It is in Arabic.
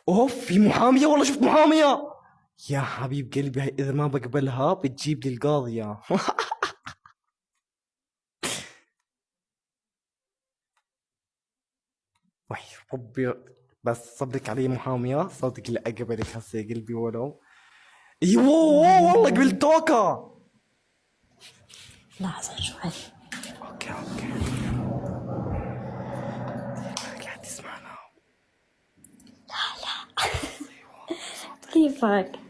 اوف في محامية، والله شفت محامية. يا حبيب قلبي، هاي اذا ما بقبلها بتجيب لي القاضية. وي ربي، بس صدق علي محامية، صدق لا اقبلك هسه يا قلبي ولو. ايوه والله قبلت توكا. لحظة شوي. اوكي قاعد تسمعنا. كيفك؟